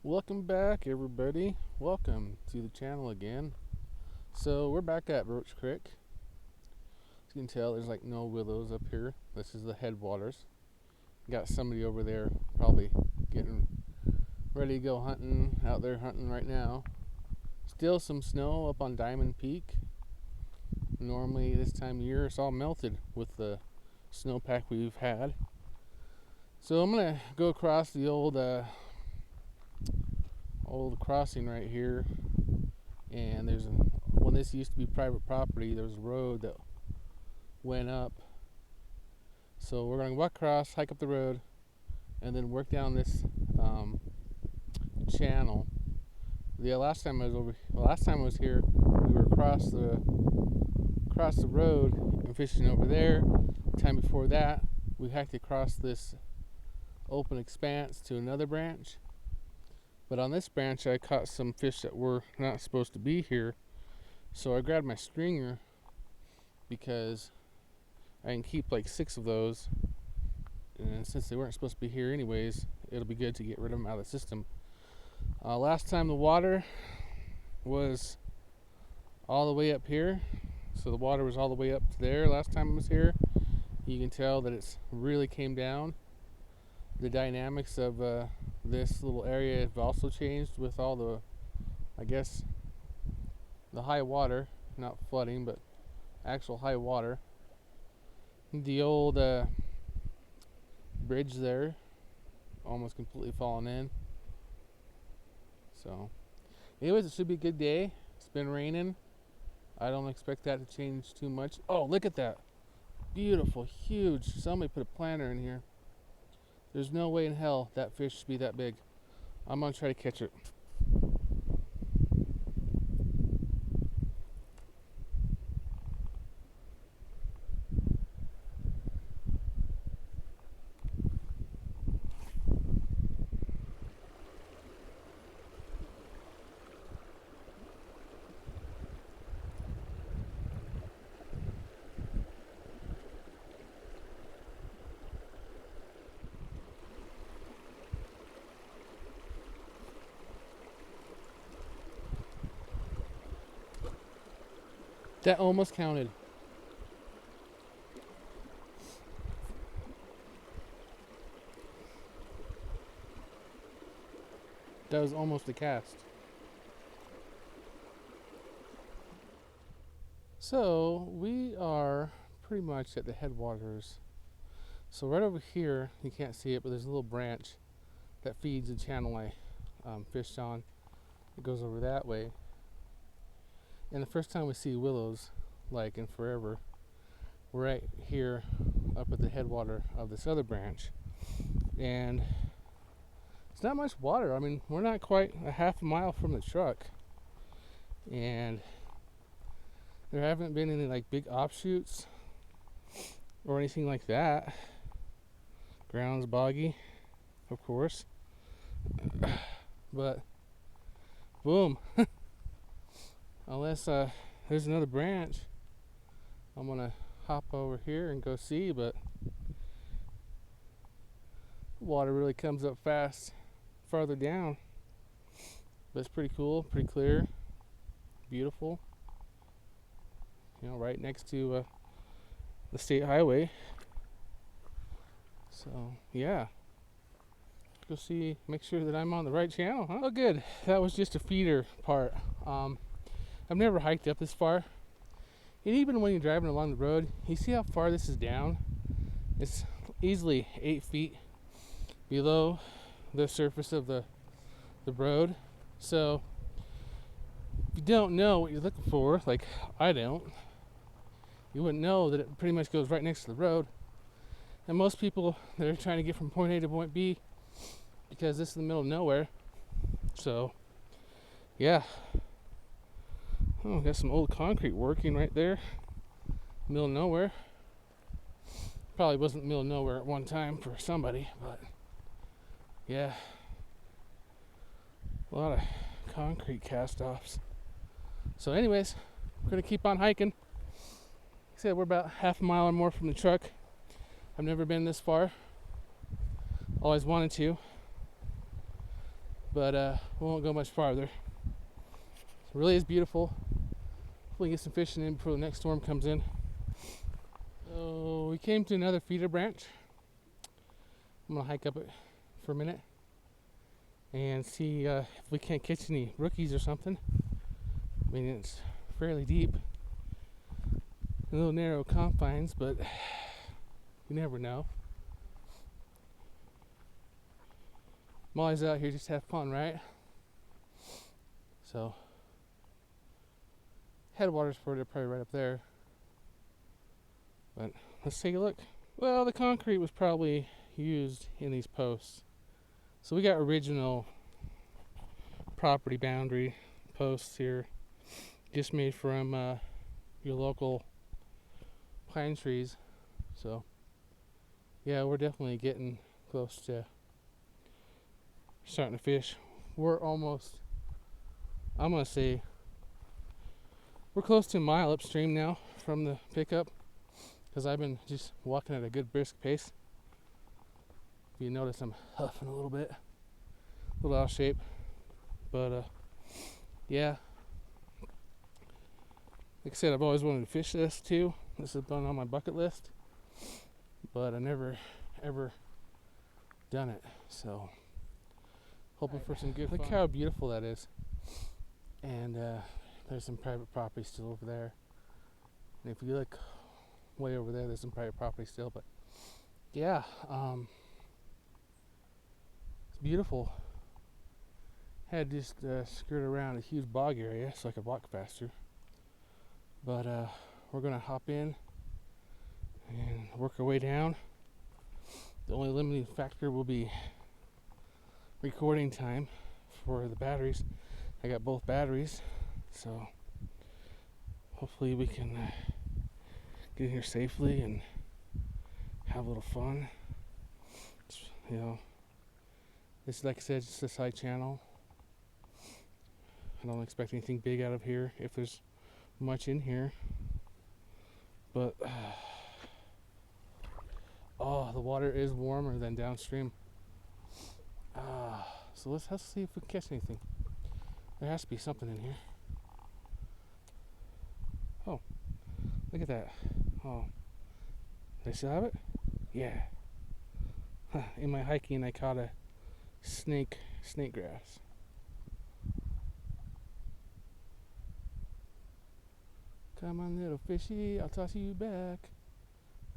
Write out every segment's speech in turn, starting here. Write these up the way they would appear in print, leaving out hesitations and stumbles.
Welcome back, everybody. Welcome to the channel again. So we're back at Birch Creek. As you can tell, there's like no willows up here. This is the headwaters. Got somebody over there probably getting ready to go hunting, out there hunting right now. Still some snow up on Diamond Peak. Normally this time of year it's all melted with the snowpack we've had. So I'm gonna go across the old crossing right here, and when this used to be private property, there was a road that went up. So we're gonna walk across, hike up the road, and then work down this channel. The last time I was here, we were across the road and fishing over there. The time before that, we hiked across this open expanse to another branch. But on this branch, I caught some fish that were not supposed to be here. So I grabbed my stringer because I can keep like 6 of those. And since they weren't supposed to be here anyways, it'll be good to get rid of them out of the system. Last time the water was all the way up here. So the water was all the way up to there last time I was here. You can tell that it's really came down. The dynamics of this little area have also changed with all the, I guess, the high water, not flooding, but actual high water. The old bridge there almost completely fallen in. So anyways, it should be a good day. It's been raining. I don't expect that to change too much. Oh, look at that. Beautiful, huge. Somebody put a planter in here. There's no way in hell that fish should be that big. I'm gonna try to catch it. That almost counted. That was almost a cast. So we are pretty much at the headwaters. So right over here, you can't see it, but there's a little branch that feeds the channel I fished on. It goes over that way. And the first time we see willows, like in forever, we're right here up at the headwater of this other branch. And it's not much water. I mean, we're not quite a half a mile from the truck. And there haven't been any like big offshoots or anything like that. Ground's boggy, of course. But boom. Unless there's another branch, I'm gonna hop over here and go see, but the water really comes up fast farther down. But it's pretty cool, pretty clear, beautiful. You know, right next to the state highway. So yeah, go see, make sure that I'm on the right channel, huh? Oh good, that was just a feeder part. I've never hiked up this far. And even when you're driving along the road, you see how far this is down? It's easily 8 feet below the surface of the road. So if you don't know what you're looking for, like I don't, you wouldn't know that it pretty much goes right next to the road. And most people, they're trying to get from point A to point B because this is the middle of nowhere. So yeah. Oh, got some old concrete working right there. Middle of nowhere. Probably wasn't middle of nowhere at one time for somebody, but yeah. A lot of concrete cast-offs. So anyways, we're gonna keep on hiking. Like I said, we're about half a mile or more from the truck. I've never been this far. Always wanted to. but we won't go much farther. It really is beautiful. Hopefully get some fishing in before the next storm comes in. So we came to another feeder branch. I'm gonna hike up it for a minute and see if we can't catch any rookies or something. I mean, it's fairly deep, a little narrow confines, but you never know. I'm always out here just to have fun, right? So headwaters for it are probably right up there, but let's take a look. Well, the concrete was probably used in these posts, so we got original property boundary posts here, just made from your local pine trees. So yeah, we're definitely getting close to starting to fish. We're almost, I'm gonna say we're close to a mile upstream now from the pickup, because I've been just walking at a good brisk pace. If you notice, I'm huffing a little bit, a little out of shape, but yeah, like I said, I've always wanted to fish this too. This has been on my bucket list, but I never ever done it. So hoping for some good fun. Look how beautiful that is. And there's some private property still over there. And if you look way over there, there's some private property still. But yeah, it's beautiful. Had just skirt around a huge bog area so I could walk faster. But we're gonna hop in and work our way down. The only limiting factor will be recording time for the batteries. I got both batteries, so hopefully we can get here safely and have a little fun. You know, it's like I said, just a side channel. I don't expect anything big out of here, if there's much in here. But oh, the water is warmer than downstream. So let's see if we can catch anything. There has to be something in here. Oh, look at that. Oh, do I still have it? Yeah. In my hiking, I caught a snake grass. Come on, little fishy, I'll toss you back.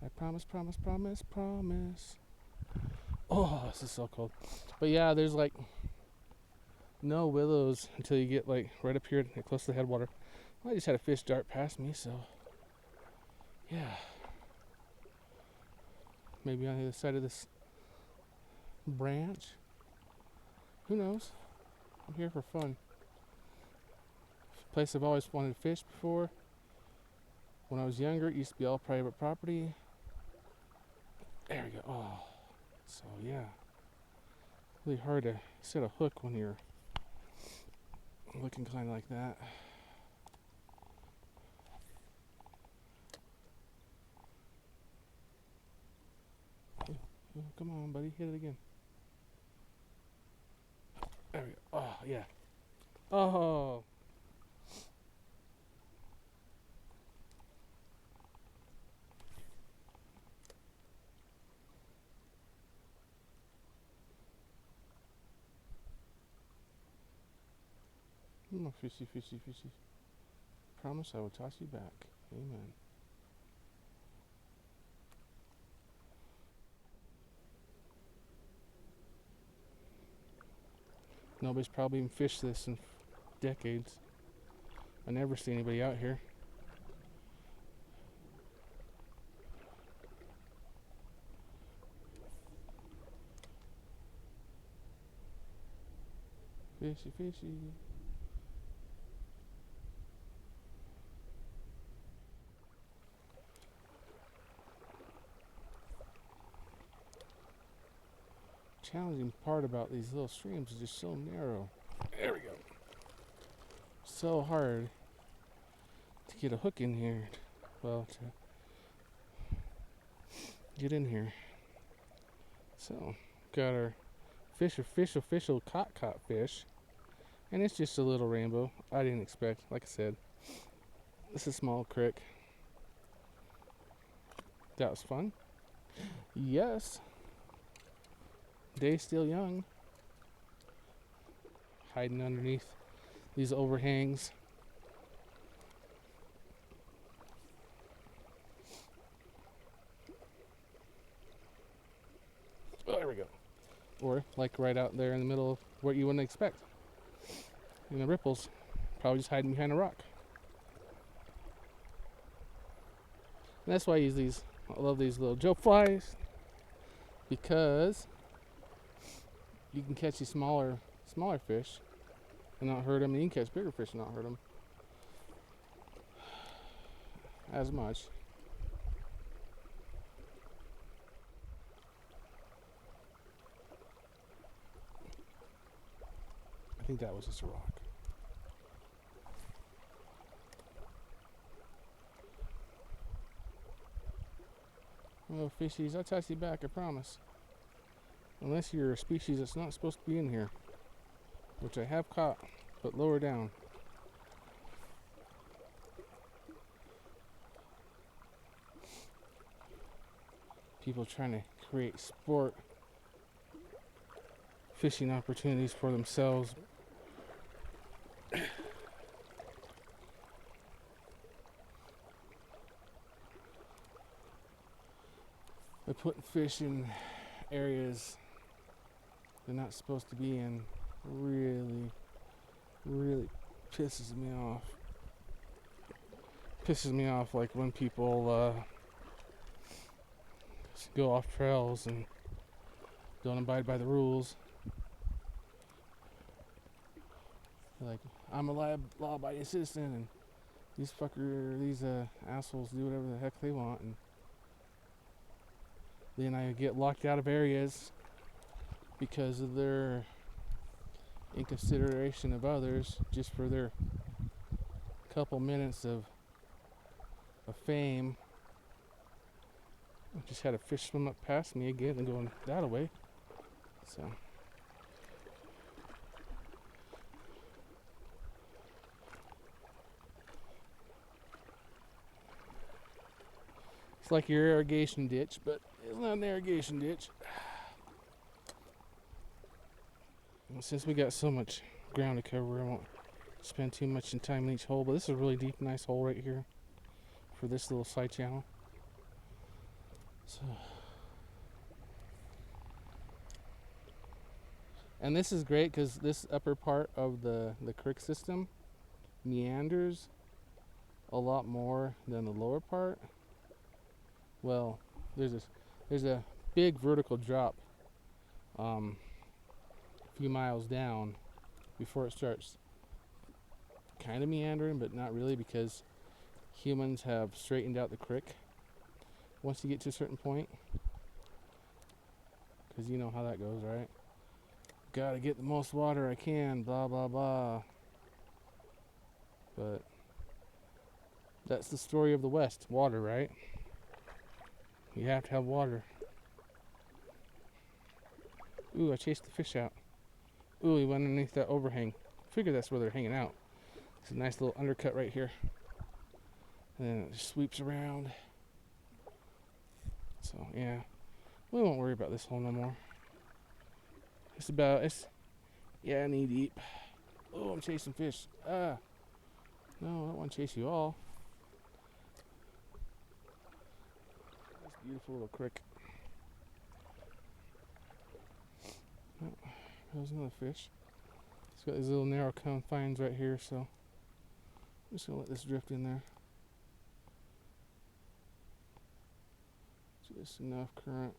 I promise, promise, promise, promise. Oh, this is so cold. But yeah, there's like no willows until you get like right up here close to the headwater. Well, I just had a fish dart past me, so yeah. Maybe on the other side of this branch. Who knows? I'm here for fun. Place I've always wanted to fish before. When I was younger, it used to be all private property. There we go. Oh, so yeah. Really hard to set a hook when you're looking kind of like that. Oh, come on, buddy, hit it again. There we go. Oh, yeah. Oh. Oh, fishy, fishy, fishy. Promise I will toss you back. Amen. Nobody's probably even fished this in decades. I never see anybody out here. Fishy, fishy. Challenging part about these little streams is just so narrow. There we go. So hard to get a hook in here. Well, to get in here. So, got our official caught fish. And it's just a little rainbow. I didn't expect, like I said, this is a small creek. That was fun. Yes. Day's still young. Hiding underneath these overhangs. Oh, there we go. Or like right out there in the middle of what you wouldn't expect. In the ripples. Probably just hiding behind a rock. And that's why I use these. I love these little Joe flies. Because you can catch these smaller fish and not hurt them. And you can catch bigger fish and not hurt them as much. I think that was just a rock. Oh, fishies, I'll toss you back, I promise. Unless you're a species that's not supposed to be in here. Which I have caught, but lower down. People trying to create sport fishing opportunities for themselves. By putting fish in areas they're not supposed to be in really pisses me off. Pisses me off like when people go off trails and don't abide by the rules. They're like, I'm a law-abiding citizen, and these assholes do whatever the heck they want, and then I get locked out of areas because of their inconsideration of others, just for their couple minutes of fame. I just had a fish swim up past me again and going that away. So it's like your irrigation ditch, but it's not an irrigation ditch. Well, since we got so much ground to cover, I won't spend too much time in each hole, but this is a really deep, nice hole right here for this little side channel. So, and this is great because this upper part of the creek system meanders a lot more than the lower part. Well, there's a big vertical drop a few miles down before it starts kind of meandering, but not really, because humans have straightened out the creek once you get to a certain point, because you know how that goes, right? Gotta get the most water I can, blah blah blah. But that's the story of the West, water, right? You have to have water. Ooh, I chased the fish out. Ooh, he went underneath that overhang. Figure that's where they're hanging out. It's a nice little undercut right here. And then it just sweeps around. So, yeah. We won't worry about this hole no more. Yeah, knee deep. Oh, I'm chasing fish. No, I don't want to chase you all. Nice, beautiful little creek. Oh, there's another fish. It's got these little narrow confines right here, so I'm just going to let this drift in there. Just enough current.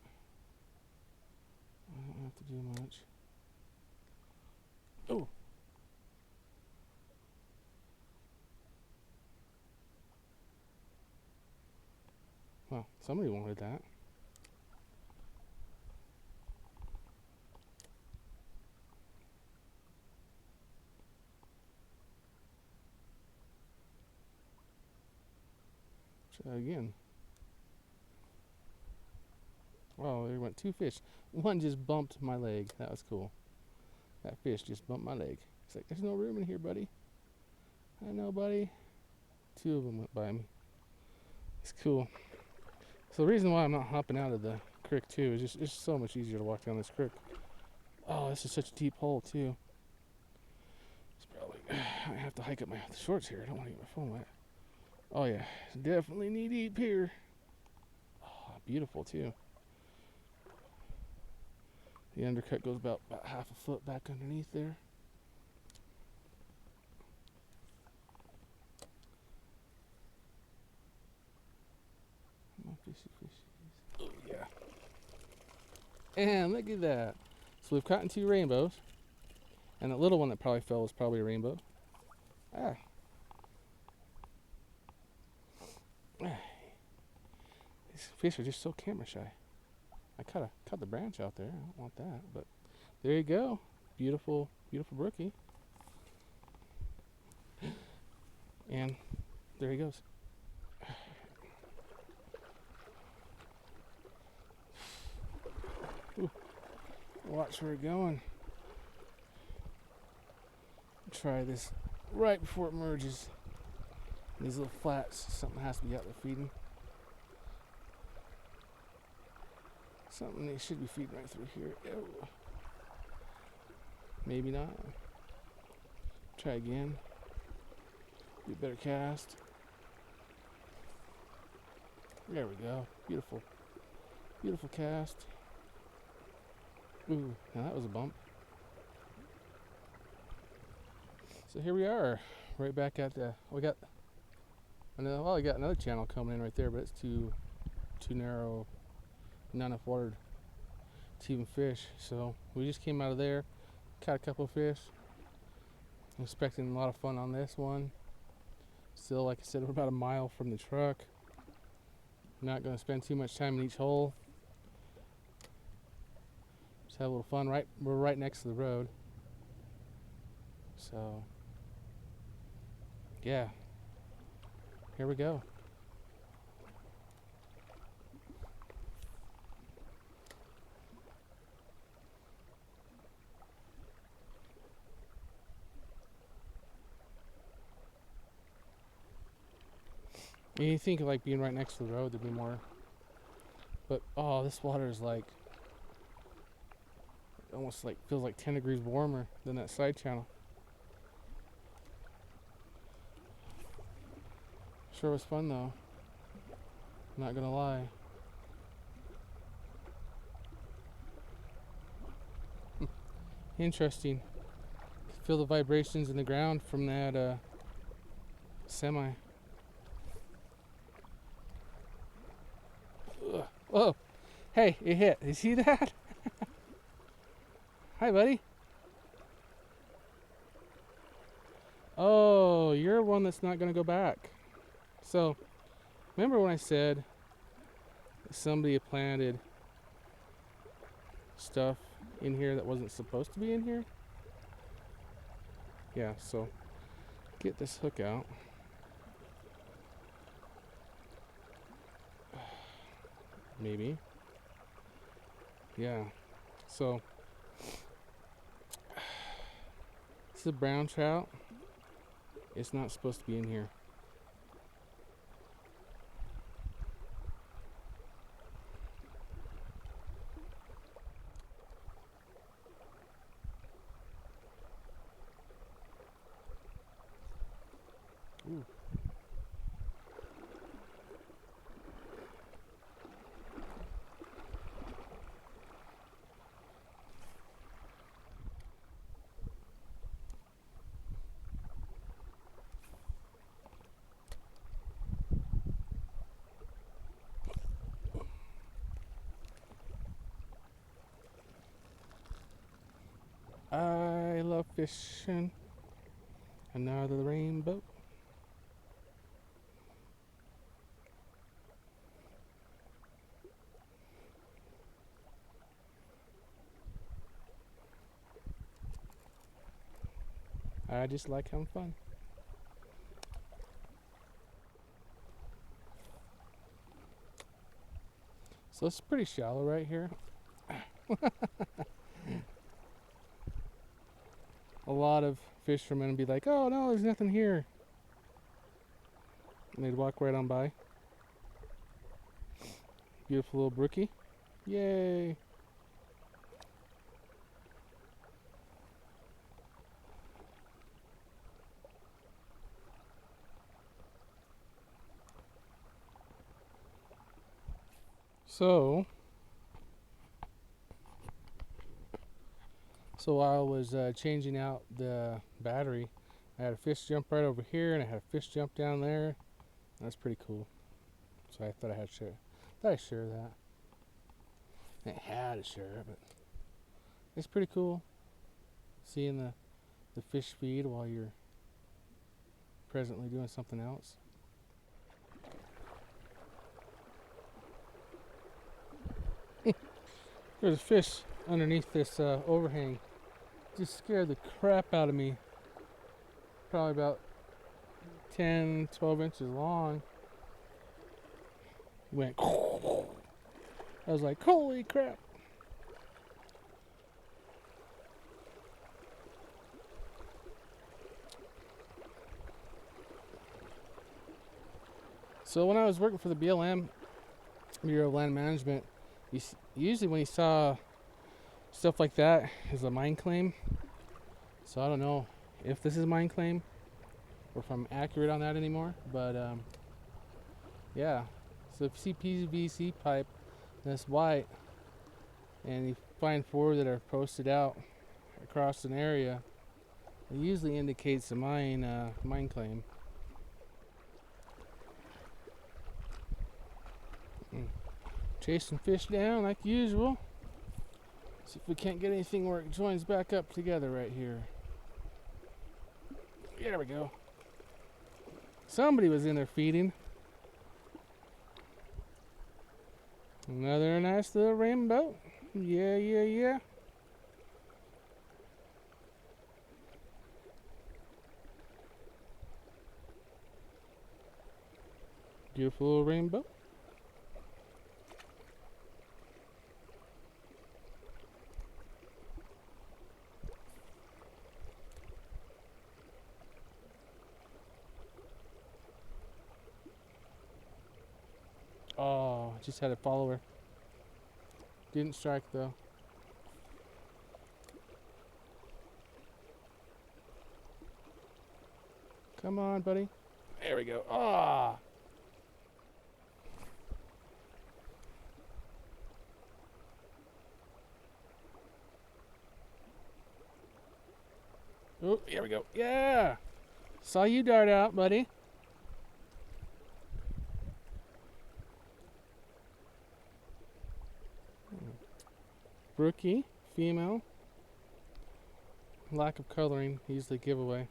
I don't have to do much. Oh! Well, somebody wanted that. Try again. Oh, there went 2 fish. One just bumped my leg. That was cool. That fish just bumped my leg. It's like, there's no room in here, buddy. I know, buddy. 2 of them went by me. It's cool. So the reason why I'm not hopping out of the creek too is just it's so much easier to walk down this creek. Oh, this is such a deep hole too. It's probably I have to hike up my shorts here. I don't want to get my phone wet. Oh yeah, definitely knee deep here. Oh, beautiful too. The undercut goes about half a foot back underneath there. Oh yeah. And look at that. So we've caught 2 rainbows. And that little one that probably fell was probably a rainbow. Ah. These fish are just so camera shy. I cut the branch out there. I don't want that, but there you go. Beautiful, beautiful brookie. And there he goes. Ooh. Watch where it's going. Try this right before it merges. These little flats, something has to be out there feeding. Something they should be feeding right through here. Ew. Maybe not. Try again. Be a better cast. There we go. Beautiful. Beautiful cast. Ooh, now that was a bump. So here we are, right back at the. We got another channel coming in right there, but it's too narrow, not enough water to even fish. So we just came out of there, caught a couple of fish. I'm expecting a lot of fun on this one. Still, like I said, we're about a mile from the truck. Not going to spend too much time in each hole. Just have a little fun. We're right next to the road. So, yeah. Here we go. You think like being right next to the road, there'd be more. But oh, this water is like almost like feels like 10 degrees warmer than that side channel. Sure was fun though. Not gonna lie. Interesting. Feel the vibrations in the ground from that semi. Ugh. Oh, hey, it hit. You see that? Hi, buddy. Oh, you're one that's not gonna go back. So, remember when I said somebody had planted stuff in here that wasn't supposed to be in here? Yeah, so get this hook out. Maybe. Yeah. So, this is a brown trout. It's not supposed to be in here. Ooh. I love fishing. Another rainbow. I just like having fun. So it's pretty shallow right here. A lot of fishermen would be like, oh no, there's nothing here. And they'd walk right on by. Beautiful little brookie. Yay. So while I was changing out the battery, I had a fish jump right over here, and I had a fish jump down there. That's pretty cool. So I thought I'd share that. I had to share it, but it's pretty cool seeing the fish feed while you're presently doing something else. There's a fish underneath this overhang. Just scared the crap out of me. Probably about 10, 12 inches long. Went. I was like, holy crap. So when I was working for the BLM, Bureau of Land Management, usually when you saw stuff like that is a mine claim. So I don't know if this is a mine claim or if I'm accurate on that anymore, but yeah. So if you see PVC pipe that's white and you find 4 that are posted out across an area, it usually indicates a mine claim. Chasing fish down like usual. See if we can't get anything where it joins back up together right here. There we go. Somebody was in there feeding. Another nice little rainbow. Yeah. Beautiful little rainbow. Oh, just had a follower. Didn't strike though. Come on, buddy. There we go. Ah. Oh, here we go. Yeah. Saw you dart out, buddy. Brookie, female. Lack of coloring, usually giveaway.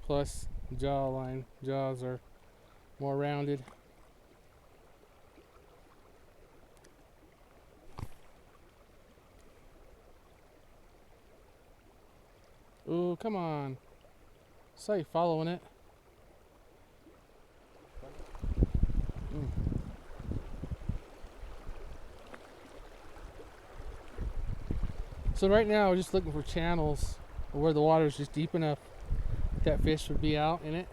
Plus jawline. Jaws are more rounded. Ooh, come on. Saw you following it. So right now we're just looking for channels where the water is just deep enough that fish would be out in it.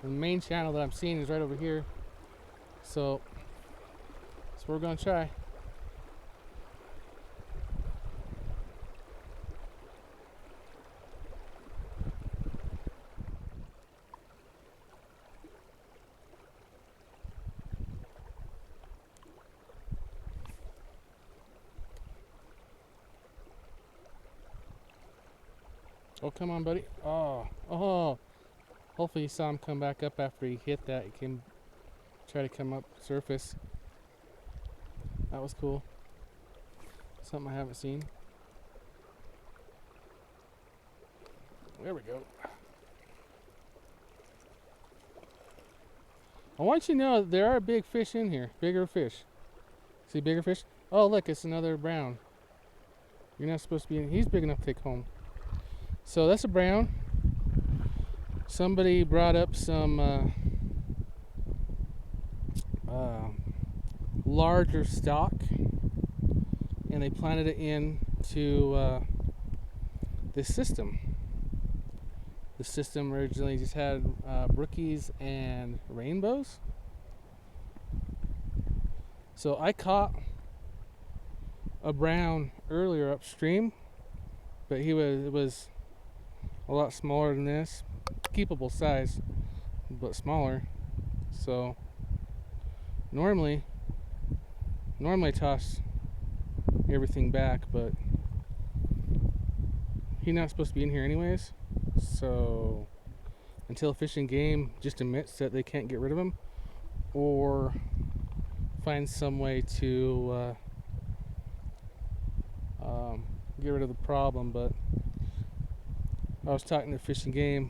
The main channel that I'm seeing is right over here. So that's what we're gonna try. Oh, come on, buddy. Oh. Hopefully you saw him come back up after he hit that. He came, try to come up surface. That was cool. Something I haven't seen. There we go. I want you to know there are big fish in here. Bigger fish. See bigger fish? Oh, look, it's another brown. You're not supposed to be in. He's big enough to take home. So that's a brown. Somebody brought up some larger stock, and they planted it into this system. The system originally just had brookies and rainbows. So I caught a brown earlier upstream, but it was a lot smaller than this, keepable size, but smaller. So normally I toss everything back, but he's not supposed to be in here anyways. So until Fish and Game just admits that they can't get rid of him, or find some way to get rid of the problem. But I was talking to the Fish and Game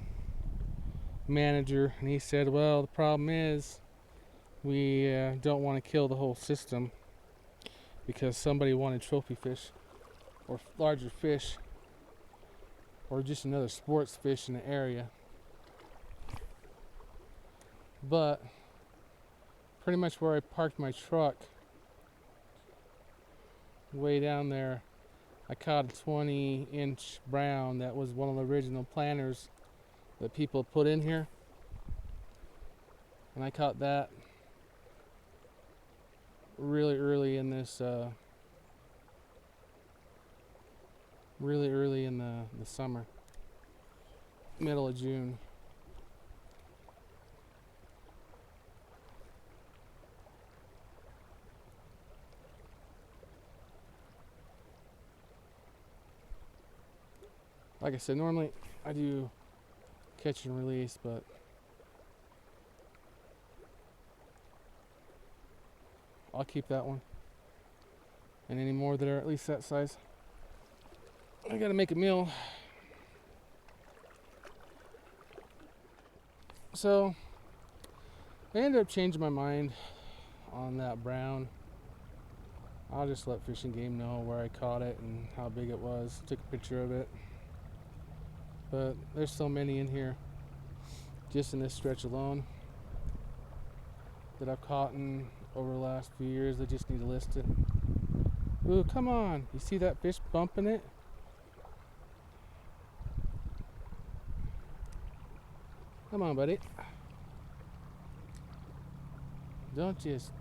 manager, and he said, well, the problem is we don't want to kill the whole system because somebody wanted trophy fish or larger fish or just another sports fish in the area. But pretty much where I parked my truck, way down there, I caught a 20-inch brown that was one of the original planters that people put in here. And I caught that really early in this, really early in the summer, middle of June. Like I said, normally I do catch and release, but I'll keep that one. And any more that are at least that size. I gotta make a meal. So I ended up changing my mind on that brown. I'll just let Fish and Game know where I caught it and how big it was. Took a picture of it. But there's so many in here, just in this stretch alone, that I've caught in over the last few years. I just need to list it. Ooh, come on. You see that fish bumping it? Come on, buddy. Don't just...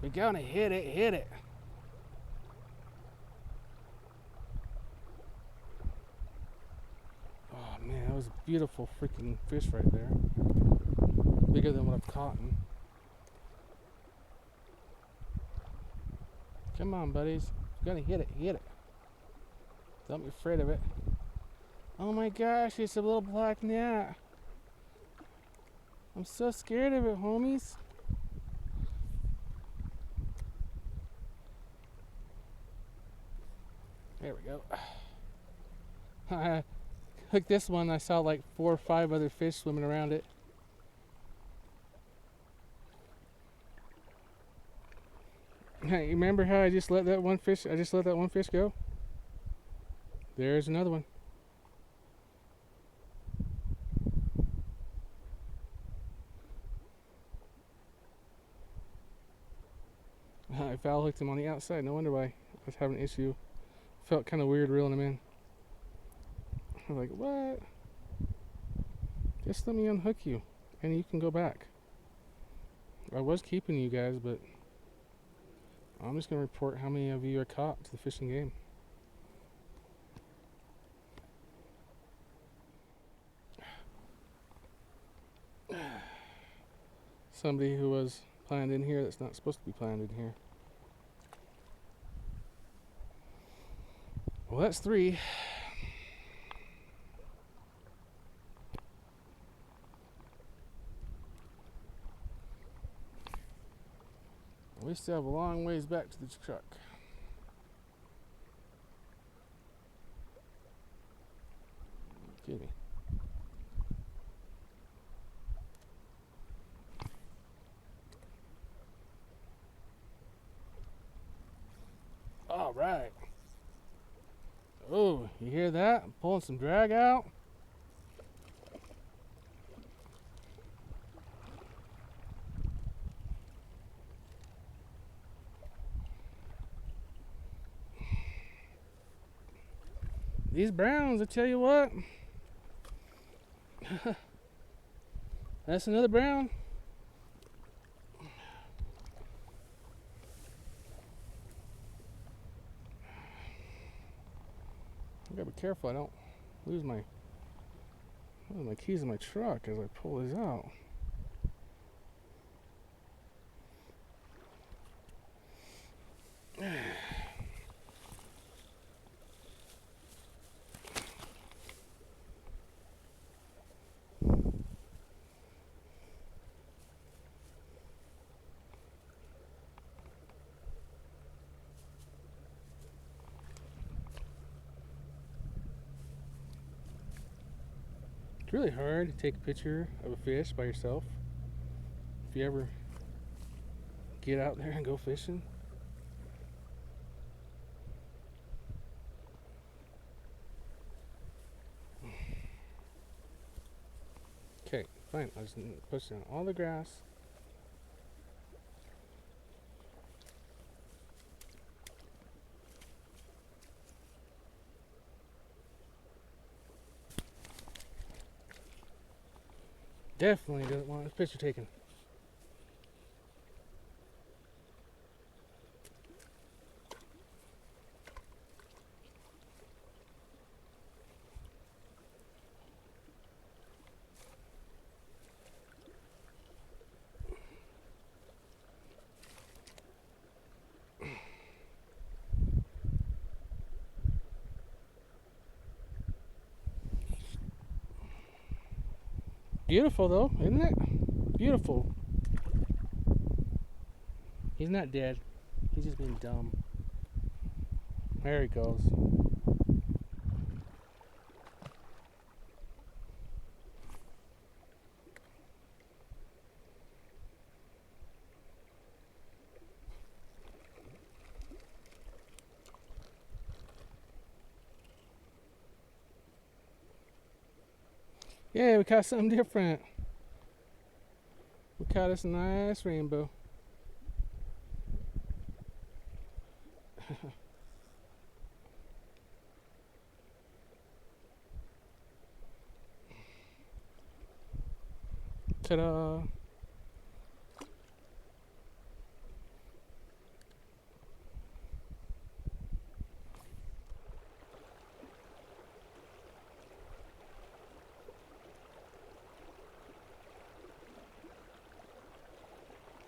We're gonna hit it. Oh man, that was a beautiful freaking fish right there. Bigger than what I've caught. Come on, buddies. You're gonna hit it. Don't be afraid of it. Oh my gosh, it's a little black gnat. I'm so scared of it, homies. There we go. I hooked this one. I saw like 4 or 5 other fish swimming around it. Hey, you remember how I just let that one fish go? There's another one. I foul hooked him on the outside. No wonder why I was having an issue. Felt kind of weird reeling him in. I was like, what? Just let me unhook you and you can go back. I was keeping you guys, but I'm just going to report how many of you are caught to the Fish and Game. Somebody who was planted in here that's not supposed to be planted in here. Well, that's 3. We still have a long ways back to the truck. Excuse me. All right. Oh, you hear that? I'm pulling some drag out. These browns, I tell you what. That's another brown. I gotta be careful I don't lose my keys in my truck as I pull these out. It's really hard to take a picture of a fish by yourself. If you ever get out there and go fishing. Okay, fine. I just push down all the grass. Definitely doesn't want his picture taken. Beautiful though, isn't it? Beautiful. He's not dead. He's just being dumb. There he goes. Yeah, we caught something different. We caught us a nice rainbow. Ta-da!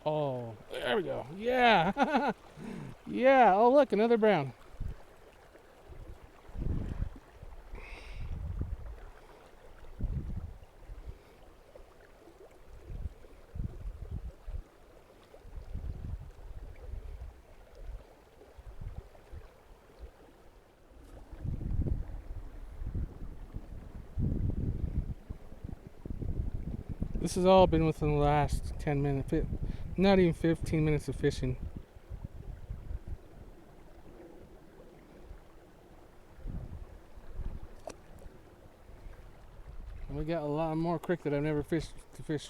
Oh, there we go. Yeah. Yeah. Oh, look, another brown. This has all been within the last 10 minutes, not even 15 minutes of fishing. And we got a lot more creek that I've never fished to fish.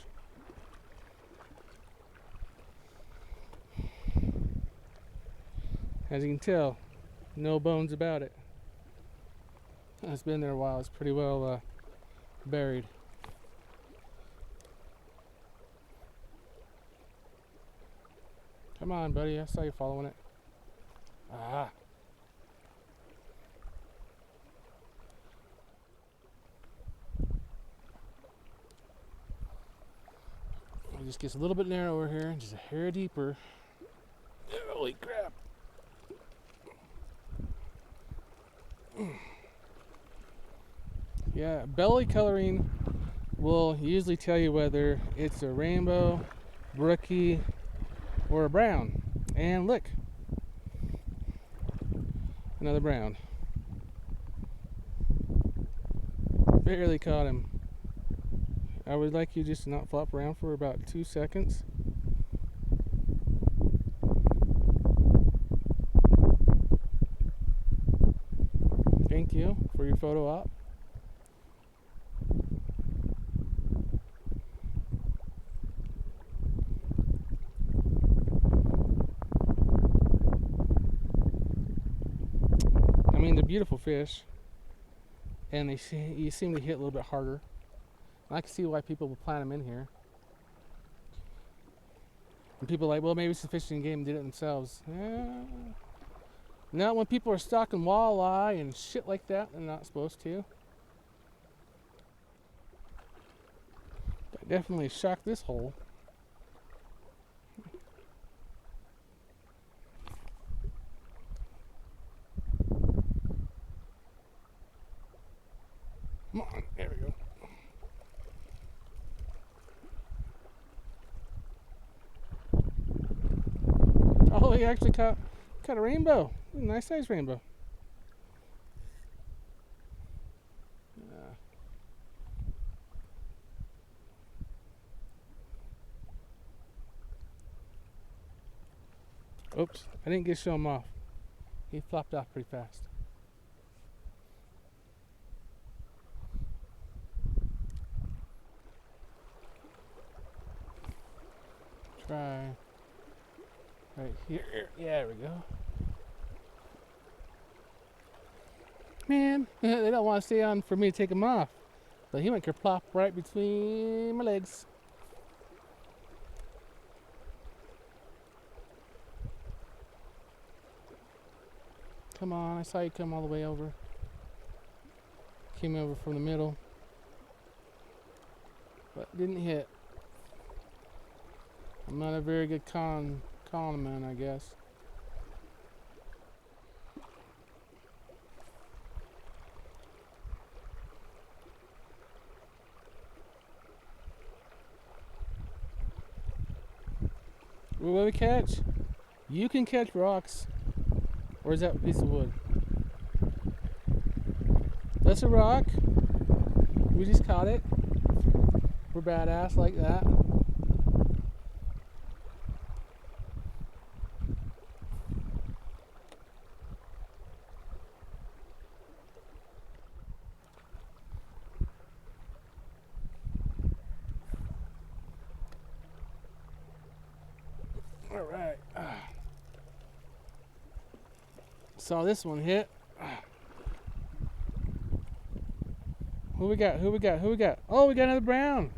As you can tell, no bones about it. It's been there a while. It's pretty well buried. Come on, buddy. I saw you following it. Ah. It just gets a little bit narrower here, just a hair deeper. Holy crap. Yeah, belly coloring will usually tell you whether it's a rainbow, brookie, or a brown. And look, another brown. Barely caught him. I would like you just to not flop around for about 2 seconds. Thank you for your photo op. I mean, they're beautiful fish. and you seem to hit a little bit harder. And I can see why people would plant them in here. And people are like, well, maybe it's a fishing game and did it themselves. Not when people are stocking walleye and shit like that. They're not supposed to. That definitely shocked this hole. Come on, there we go. Oh, he actually caught a rainbow. A nice size rainbow. Oops, I didn't get to show him off. He flopped off pretty fast. Try right here. Yeah, there we go. Man, they don't want to stay on for me to take them off. But he went kerplop right between my legs. Come on, I saw you come all the way over. Came over from the middle. But didn't hit. I'm not a very good conman, I guess. What do we catch? You can catch rocks. Or is that a piece of wood? That's a rock. We just caught it. We're badass like that. All right. Saw this one hit. Who we got? Oh, we got another brown.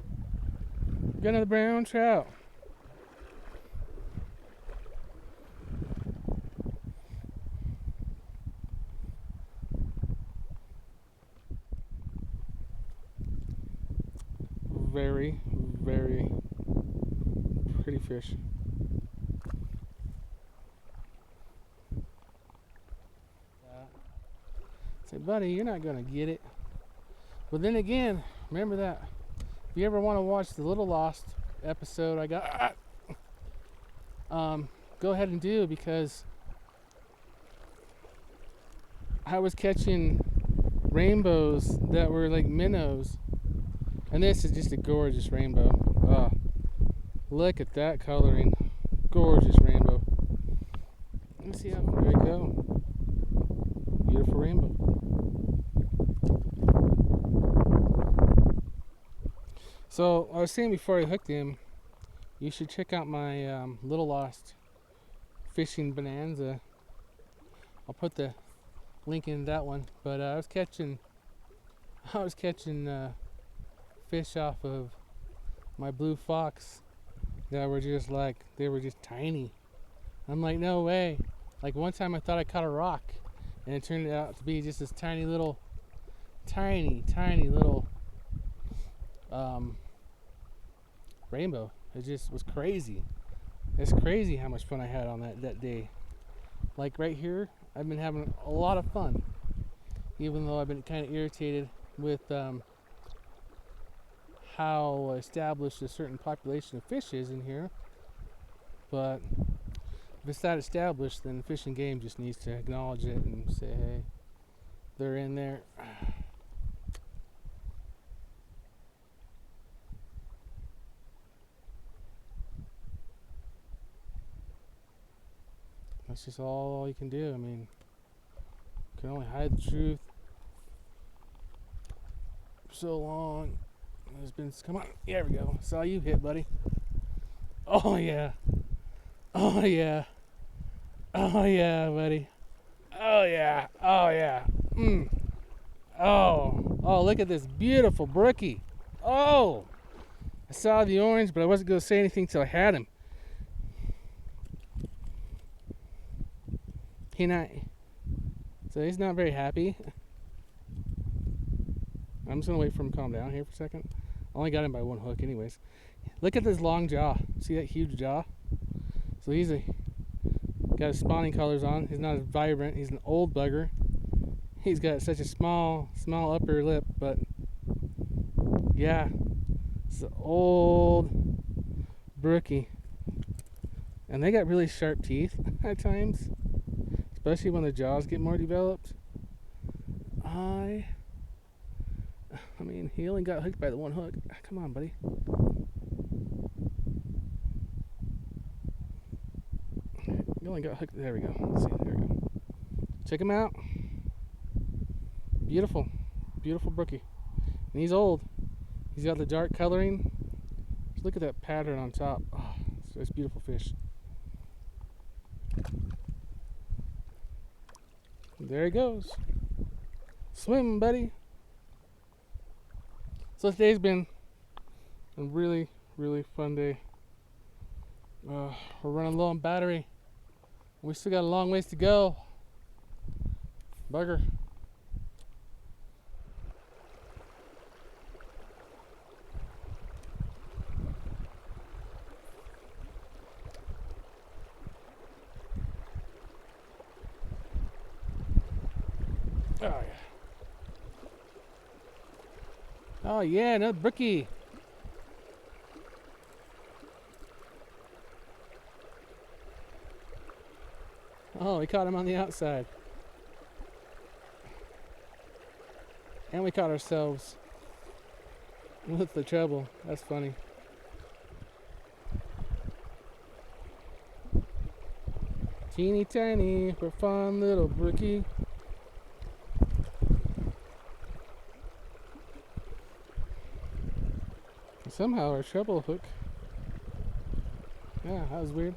We got another brown trout. Very, very pretty fish. Say, buddy, you're not gonna get it. But then again, remember that. If you ever want to watch the Little Lost episode I got, go ahead and do, because I was catching rainbows that were like minnows, and this is just a gorgeous rainbow. Oh, look at that coloring, gorgeous rainbow. Let's see how there we go. Beautiful rainbow. So I was saying before I hooked him, you should check out my Little Lost Fishing Bonanza. I'll put the link in that one. But I was catching fish off of my blue fox that were just like, they were just tiny. I'm like, no way. Like one time I thought I caught a rock, and it turned out to be just this tiny little rainbow. It just was crazy. It's crazy how much fun I had on that day. Like right here, I've been having a lot of fun, even though I've been kind of irritated with how established a certain population of fish is in here. But if it's that established, then the Fish and Game just needs to acknowledge it and say, hey, they're in there. That's just all you can do. I mean, you can only hide the truth for so long. There's been, come on, there we go. Saw you hit, buddy. Oh yeah. Oh yeah. Oh yeah, buddy. Oh yeah. Oh yeah. Oh, look at this beautiful brookie. Oh, I saw the orange, but I wasn't going to say anything till I had him. So he's not very happy. I'm just going to wait for him to calm down here for a second. I only got him by one hook anyways. Look at this long jaw. See that huge jaw? So he's got his spawning colors on. He's not as vibrant. He's an old bugger. He's got such a small upper lip, but yeah, it's an old brookie. And they got really sharp teeth at times, especially when the jaws get more developed. I mean, he only got hooked by the one hook. Come on, buddy. He only got hooked. There we go. Let's see. There we go. Check him out. Beautiful, beautiful brookie. And he's old. He's got the dark coloring. Just look at that pattern on top. Oh, it's a beautiful fish. There he goes. Swim, buddy. So today's been a really, really fun day. We're running low on battery. We still got a long ways to go. Bugger. Oh yeah. Oh yeah, another brookie. Oh, we caught him on the outside. And we caught ourselves with the treble. That's funny. Teeny tiny, but fun little brookie. Somehow our treble hook. Yeah, that was weird.